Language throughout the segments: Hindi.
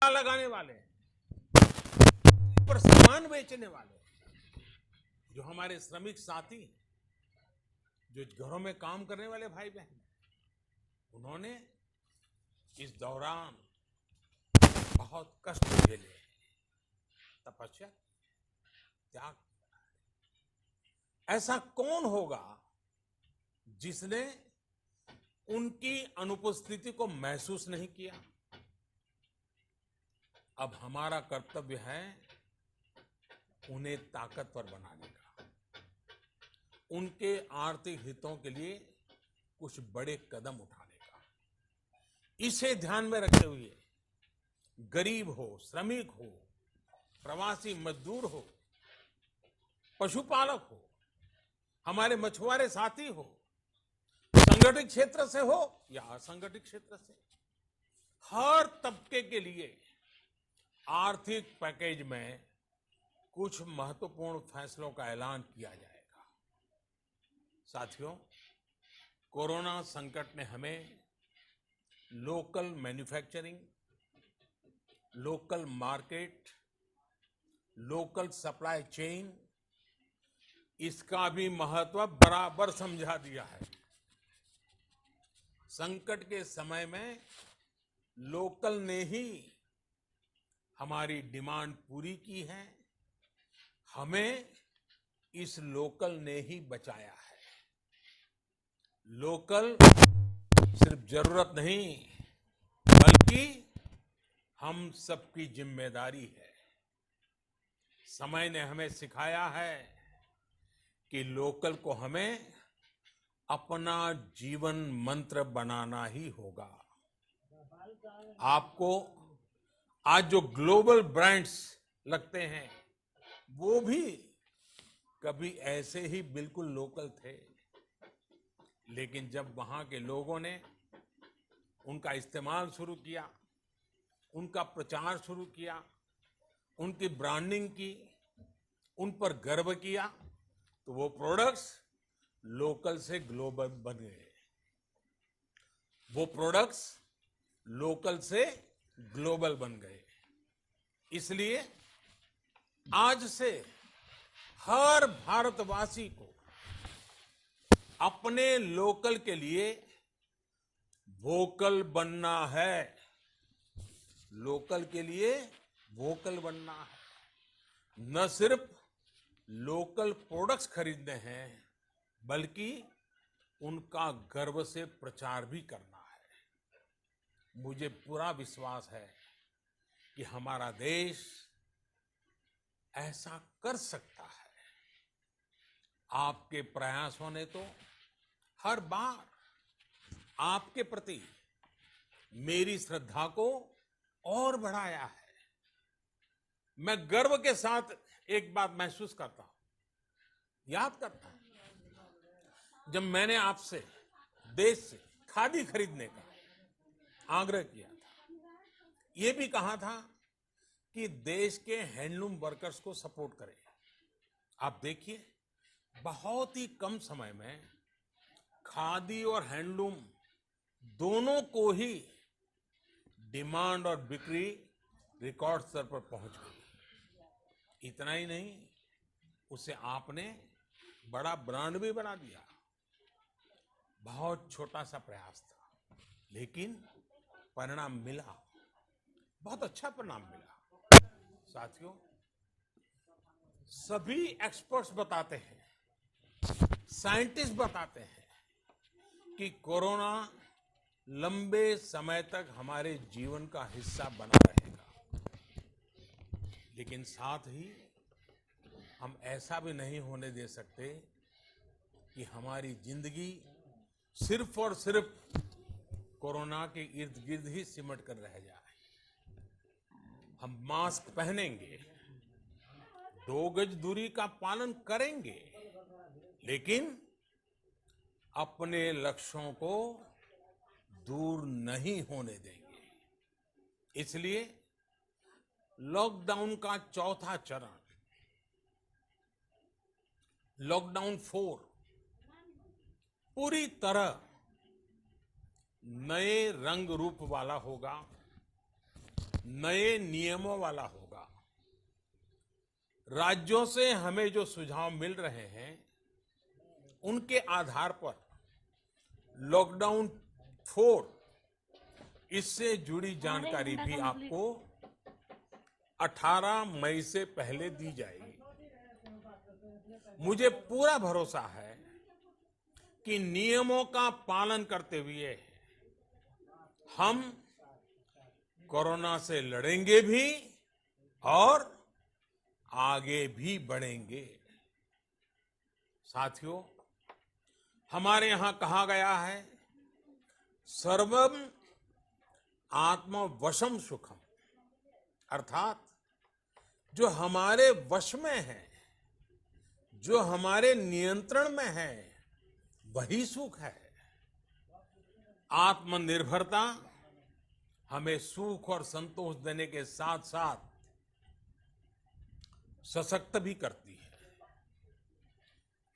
ठेला लगाने वाले, पर सामान बेचने वाले, जो हमारे श्रमिक साथी, जो घरों में काम करने वाले भाई बहन, उन्होंने इस दौरान बहुत कष्ट झेले, तपस्या, त्याग। ऐसा कौन होगा जिसने उनकी अनुपस्थिति को महसूस नहीं किया? अब हमारा कर्तव्य है उन्हें ताकतवर बनाने का, उनके आर्थिक हितों के लिए कुछ बड़े कदम उठाने का। इसे ध्यान में रखते हुए गरीब हो, श्रमिक हो, प्रवासी मजदूर हो, पशुपालक हो, हमारे मछुआरे साथी हो, संगठित क्षेत्र से हो या असंगठित क्षेत्र से, हर तबके के लिए आर्थिक पैकेज में कुछ महत्वपूर्ण फैसलों का ऐलान किया जाएगा। साथियों, कोरोना संकट ने हमें local manufacturing, local market, local supply chain, इसका भी महत्व बराबर समझा दिया है। संकट के समय में लोकल ने ही हमारी डिमांड पूरी की है, हमें इस लोकल ने ही बचाया है। लोकल सिर्फ जरूरत नहीं, बल्कि हम सबकी जिम्मेदारी है। समय ने हमें सिखाया है कि लोकल को हमें अपना जीवन मंत्र बनाना ही होगा। आपको आज जो ग्लोबल ब्रांड्स लगते हैं, वो भी कभी ऐसे ही बिल्कुल लोकल थे, लेकिन जब वहां के लोगों ने उनका इस्तेमाल शुरू किया, उनका प्रचार शुरू किया, उनकी ब्रांडिंग की, उन पर गर्व किया, तो वो प्रोडक्ट्स लोकल से ग्लोबल बन गए। वो प्रोडक्ट्स लोकल से ग्लोबल बन गए। इसलिए आज से हर भारतवासी को अपने लोकल के लिए वोकल बनना है। लोकल के लिए वोकल बनना है। न सिर्फ लोकल प्रोडक्ट्स खरीदने हैं, बल्कि उनका गर्व से प्रचार भी करना है। मुझे पूरा विश्वास है कि हमारा देश ऐसा कर सकता है। आपके प्रयासों ने तो हर बार आपके प्रति मेरी श्रद्धा को और बढ़ाया है। मैं गर्व के साथ एक बात महसूस करता हूं, याद करता हूं, जब मैंने आपसे देश से खादी खरीदने का आग्रह किया था, यह भी कहा था कि देश के हैंडलूम वर्कर्स को सपोर्ट करें। आप देखिए, बहुत ही कम समय में खादी और हैंडलूम दोनों को ही डिमांड और बिक्री रिकॉर्ड स्तर पर पहुंच गई। इतना ही नहीं, उसे आपने बड़ा ब्रांड भी बना दिया। बहुत छोटा सा प्रयास था, लेकिन परिणाम मिला, बहुत अच्छा परिणाम मिला। साथियों, सभी एक्सपर्ट्स बताते हैं, साइंटिस्ट बताते हैं कि कोरोना लंबे समय तक हमारे जीवन का हिस्सा बना रहेगा। लेकिन साथ ही हम ऐसा भी नहीं होने दे सकते कि हमारी जिंदगी सिर्फ और सिर्फ कोरोना के इर्द गिर्द ही सिमट कर रह जाए। हम मास्क पहनेंगे, 2 गज दूरी का पालन करेंगे, लेकिन अपने लक्ष्यों को दूर नहीं होने देंगे। इसलिए लॉकडाउन का चौथा चरण, लॉकडाउन 4, पूरी तरह नए रंग रूप वाला होगा, नए नियमों वाला होगा। राज्यों से हमें जो सुझाव मिल रहे हैं उनके आधार पर लॉकडाउन 4 इससे जुड़ी जानकारी भी आपको 18 मई से पहले दी जाएगी। मुझे पूरा भरोसा है कि नियमों का पालन करते हुए हम कोरोना से लड़ेंगे भी और आगे भी बढ़ेंगे। साथियों, हमारे यहां कहा गया है, सर्वम आत्मवशम सुखम, अर्थात जो हमारे वश में है, जो हमारे नियंत्रण में है, वही सुख है। आत्मनिर्भरता हमें सुख और संतोष देने के साथ साथ सशक्त भी करती है।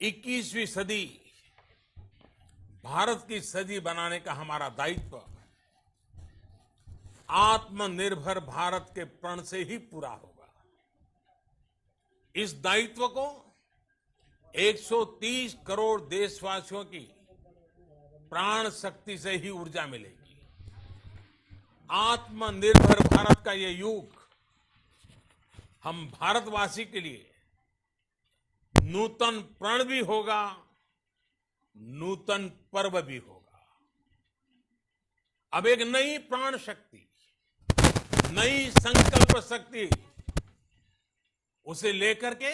21वीं सदी भारत की सदी बनाने का हमारा दायित्व आत्मनिर्भर भारत के प्रण से ही पूरा होगा। इस दायित्व को 130 करोड़ देशवासियों की प्राण शक्ति से ही ऊर्जा मिलेगी। आत्मनिर्भर भारत का ये युग हम भारतवासी के लिए नूतन प्रण भी होगा, नूतन पर्व भी होगा। अब एक नई प्राण शक्ति, नई संकल्प शक्ति, उसे लेकर के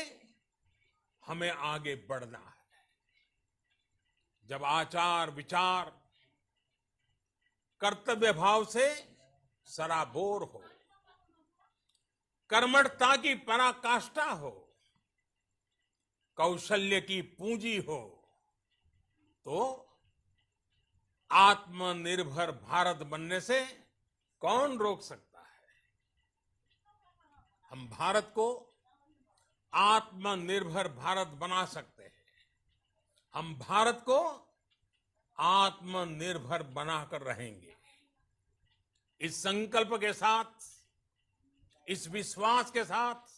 हमें आगे बढ़ना है। जब आचार विचार कर्तव्य भाव से सराबोर हो, कर्मठता की पराकाष्ठा हो, कौशल्य की पूंजी हो, तो आत्मनिर्भर भारत बनने से कौन रोक सकता है। हम भारत को आत्मनिर्भर भारत बना सकते हैं। हम भारत को आत्मनिर्भर बनाकर रहेंगे। इस संकल्प के साथ, इस विश्वास के साथ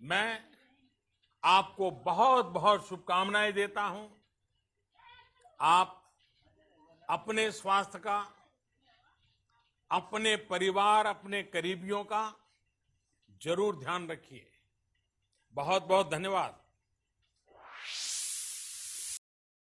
मैं आपको बहुत बहुत शुभकामनाएं देता हूं। आप अपने स्वास्थ्य का, अपने परिवार, अपने करीबियों का जरूर ध्यान रखिए। बहुत बहुत धन्यवाद।